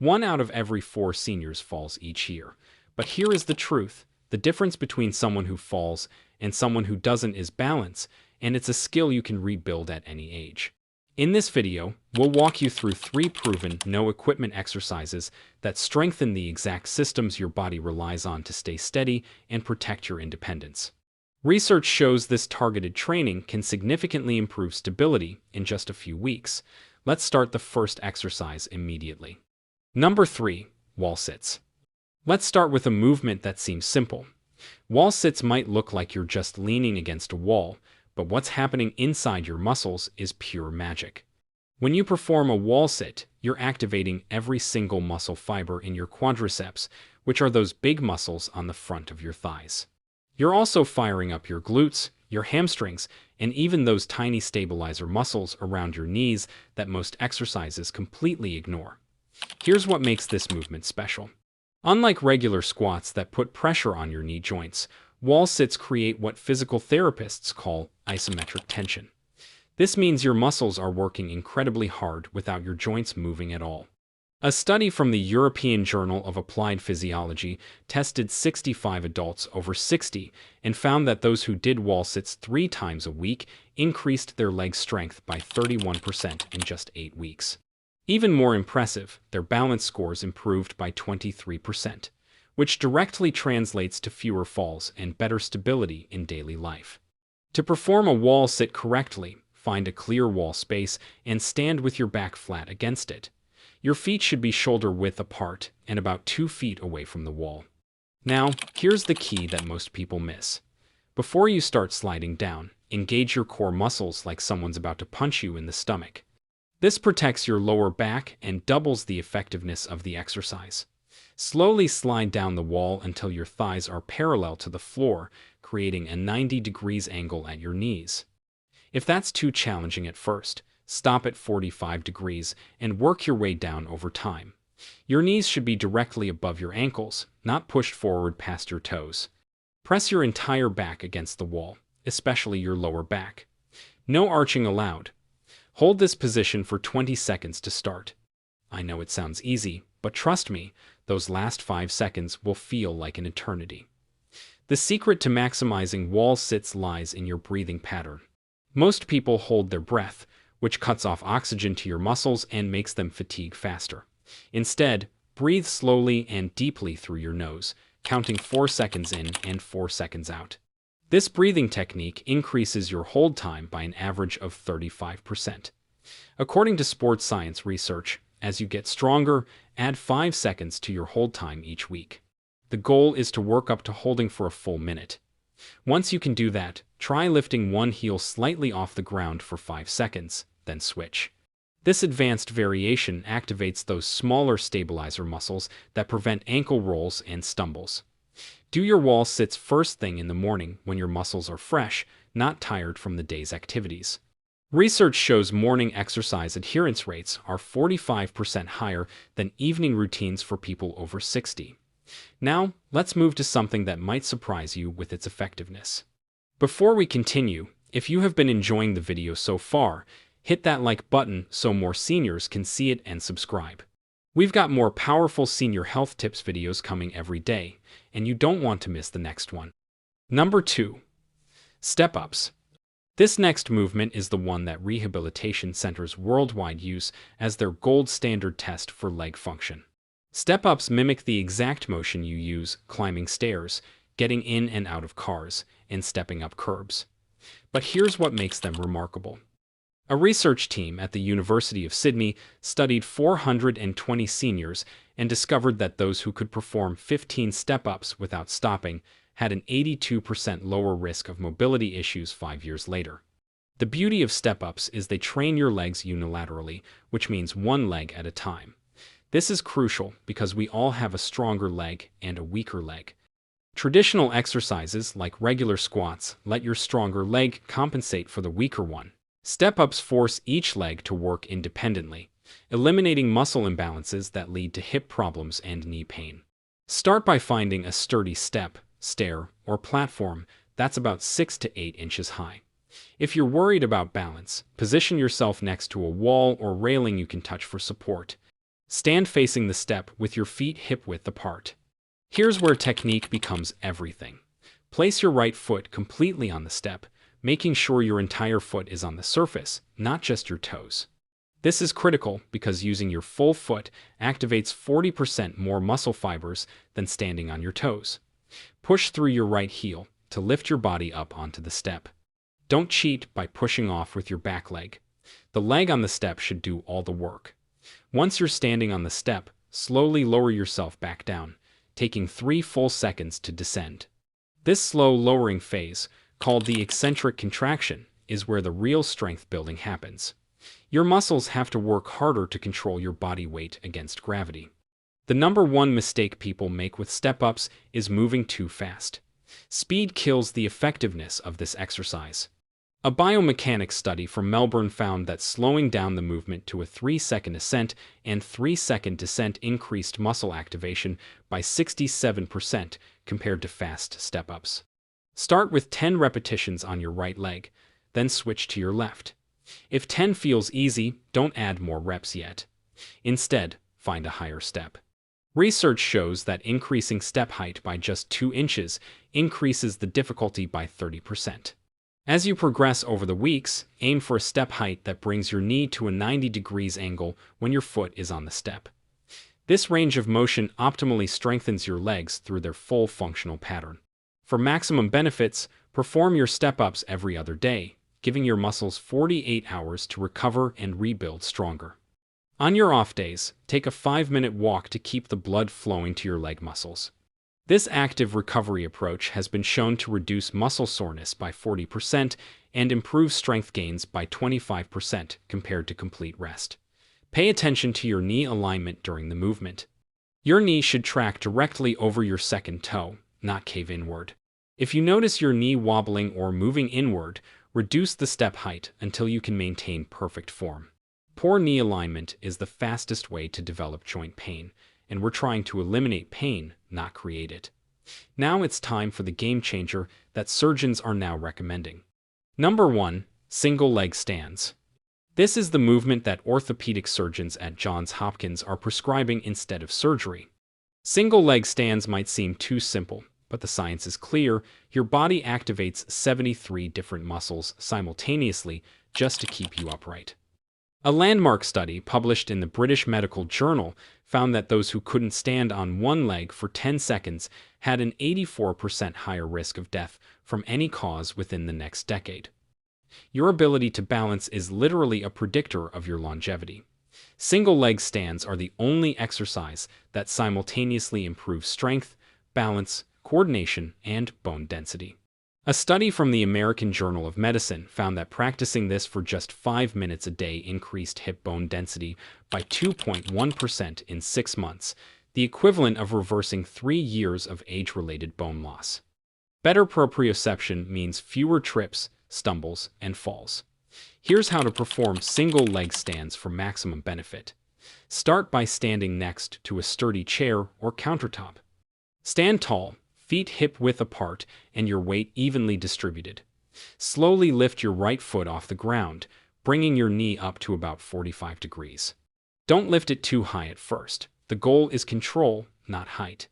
1 out of every 4 seniors falls each year. But here is the truth. The difference between someone who falls and someone who doesn't is balance, and it's a skill you can rebuild at any age. In this video, we'll walk you through 3 proven, no-equipment exercises that strengthen the exact systems your body relies on to stay steady and protect your independence. Research shows this targeted training can significantly improve stability in just a few weeks. Let's start the first exercise immediately. Number 3. Wall sits. Let's start with a movement that seems simple. Wall sits might look like you're just leaning against a wall, but what's happening inside your muscles is pure magic. When you perform a wall sit, you're activating every single muscle fiber in your quadriceps, which are those big muscles on the front of your thighs. You're also firing up your glutes, your hamstrings, and even those tiny stabilizer muscles around your knees that most exercises completely ignore. Here's what makes this movement special. Unlike regular squats that put pressure on your knee joints, wall sits create what physical therapists call isometric tension. This means your muscles are working incredibly hard without your joints moving at all. A study from the European Journal of Applied Physiology tested 65 adults over 60 and found that those who did wall sits 3 times a week increased their leg strength by 31% in just 8 weeks. Even more impressive, their balance scores improved by 23%. Which directly translates to fewer falls and better stability in daily life. To perform a wall sit correctly, find a clear wall space and stand with your back flat against it. Your feet should be shoulder width apart and about 2 feet away from the wall. Now, here's the key that most people miss. Before you start sliding down, engage your core muscles like someone's about to punch you in the stomach. This protects your lower back and doubles the effectiveness of the exercise. Slowly slide down the wall until your thighs are parallel to the floor, creating a 90 degrees angle at your knees. If that's too challenging at first, stop at 45 degrees and work your way down over time. Your knees should be directly above your ankles, not pushed forward past your toes. Press your entire back against the wall, especially your lower back. No arching allowed. Hold this position for 20 seconds to start. I know it sounds easy, but trust me, those last 5 seconds will feel like an eternity. The secret to maximizing wall sits lies in your breathing pattern. Most people hold their breath, which cuts off oxygen to your muscles and makes them fatigue faster. Instead, breathe slowly and deeply through your nose, counting 4 seconds in and 4 seconds out. This breathing technique increases your hold time by an average of 35%. According to sports science research, as you get stronger, add 5 seconds to your hold time each week. The goal is to work up to holding for a full minute. Once you can do that, try lifting one heel slightly off the ground for 5 seconds, then switch. This advanced variation activates those smaller stabilizer muscles that prevent ankle rolls and stumbles. Do your wall sits first thing in the morning when your muscles are fresh, not tired from the day's activities. Research shows morning exercise adherence rates are 45% higher than evening routines for people over 60. Now, let's move to something that might surprise you with its effectiveness. Before we continue, if you have been enjoying the video so far, hit that like button so more seniors can see it and subscribe. We've got more powerful senior health tips videos coming every day, and you don't want to miss the next one. Number 2. Step-ups. This next movement is the one that rehabilitation centers worldwide use as their gold standard test for leg function. Step-ups mimic the exact motion you use climbing stairs, getting in and out of cars, and stepping up curbs. But here's what makes them remarkable. A research team at the University of Sydney studied 420 seniors and discovered that those who could perform 15 step-ups without stopping had an 82% lower risk of mobility issues 5 years later. The beauty of step-ups is they train your legs unilaterally, which means one leg at a time. This is crucial because we all have a stronger leg and a weaker leg. Traditional exercises like regular squats let your stronger leg compensate for the weaker one. Step-ups force each leg to work independently, eliminating muscle imbalances that lead to hip problems and knee pain. Start by finding a sturdy step, stair, or platform that's about 6 to 8 inches high. If you're worried about balance, position yourself next to a wall or railing you can touch for support. Stand facing the step with your feet hip-width apart. Here's where technique becomes everything. Place your right foot completely on the step, making sure your entire foot is on the surface, not just your toes. This is critical because using your full foot activates 40% more muscle fibers than standing on your toes. Push through your right heel to lift your body up onto the step. Don't cheat by pushing off with your back leg. The leg on the step should do all the work. Once you're standing on the step, slowly lower yourself back down, taking 3 full seconds to descend. This slow lowering phase, called the eccentric contraction, is where the real strength building happens. Your muscles have to work harder to control your body weight against gravity. The number one mistake people make with step-ups is moving too fast. Speed kills the effectiveness of this exercise. A biomechanics study from Melbourne found that slowing down the movement to a 3-second ascent and 3-second descent increased muscle activation by 67% compared to fast step-ups. Start with 10 repetitions on your right leg, then switch to your left. If 10 feels easy, don't add more reps yet. Instead, find a higher step. Research shows that increasing step height by just 2 inches increases the difficulty by 30%. As you progress over the weeks, aim for a step height that brings your knee to a 90 degrees angle when your foot is on the step. This range of motion optimally strengthens your legs through their full functional pattern. For maximum benefits, perform your step-ups every other day, giving your muscles 48 hours to recover and rebuild stronger. On your off days, take a 5-minute walk to keep the blood flowing to your leg muscles. This active recovery approach has been shown to reduce muscle soreness by 40% and improve strength gains by 25% compared to complete rest. Pay attention to your knee alignment during the movement. Your knee should track directly over your second toe, not cave inward. If you notice your knee wobbling or moving inward, reduce the step height until you can maintain perfect form. Poor knee alignment is the fastest way to develop joint pain, and we're trying to eliminate pain, not create it. Now it's time for the game changer that surgeons are now recommending. Number 1. Single leg stands. This is the movement that orthopedic surgeons at Johns Hopkins are prescribing instead of surgery. Single leg stands might seem too simple, but the science is clear. Your body activates 73 different muscles simultaneously just to keep you upright. A landmark study published in the British Medical Journal found that those who couldn't stand on one leg for 10 seconds had an 84% higher risk of death from any cause within the next decade. Your ability to balance is literally a predictor of your longevity. Single leg stands are the only exercise that simultaneously improves strength, balance, coordination, and bone density. A study from the American Journal of Medicine found that practicing this for just 5 minutes a day increased hip bone density by 2.1% in 6 months, the equivalent of reversing 3 years of age-related bone loss. Better proprioception means fewer trips, stumbles, and falls. Here's how to perform single leg stands for maximum benefit. Start by standing next to a sturdy chair or countertop. Stand tall, feet hip-width apart, and your weight evenly distributed. Slowly lift your right foot off the ground, bringing your knee up to about 45 degrees. Don't lift it too high at first. The goal is control, not height.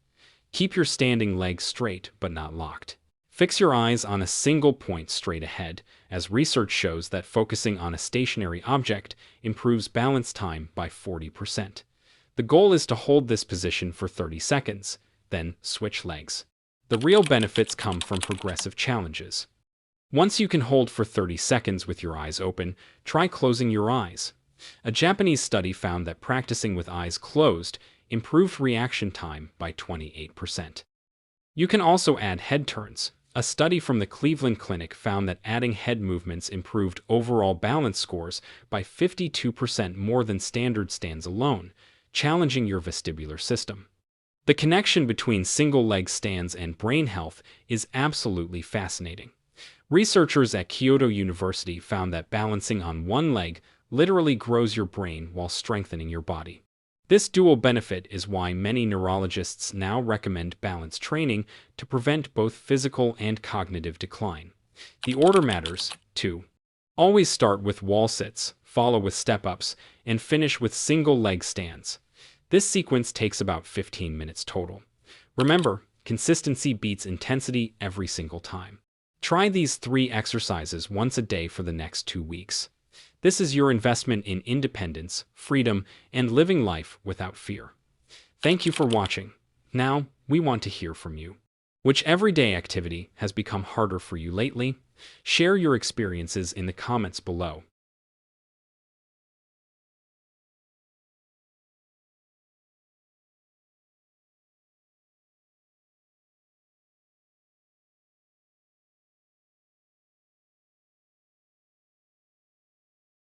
Keep your standing legs straight but not locked. Fix your eyes on a single point straight ahead, as research shows that focusing on a stationary object improves balance time by 40%. The goal is to hold this position for 30 seconds, then switch legs. The real benefits come from progressive challenges. Once you can hold for 30 seconds with your eyes open, try closing your eyes. A Japanese study found that practicing with eyes closed improved reaction time by 28%. You can also add head turns. A study from the Cleveland Clinic found that adding head movements improved overall balance scores by 52% more than standard stands alone, challenging your vestibular system. The connection between single-leg stands and brain health is absolutely fascinating. Researchers at Kyoto University found that balancing on one leg literally grows your brain while strengthening your body. This dual benefit is why many neurologists now recommend balance training to prevent both physical and cognitive decline. The order matters, too. Always start with wall sits, follow with step-ups, and finish with single-leg stands. This sequence takes about 15 minutes total. Remember, consistency beats intensity every single time. Try these 3 exercises once a day for the next 2 weeks. This is your investment in independence, freedom, and living life without fear. Thank you for watching. Now, we want to hear from you. Which everyday activity has become harder for you lately? Share your experiences in the comments below.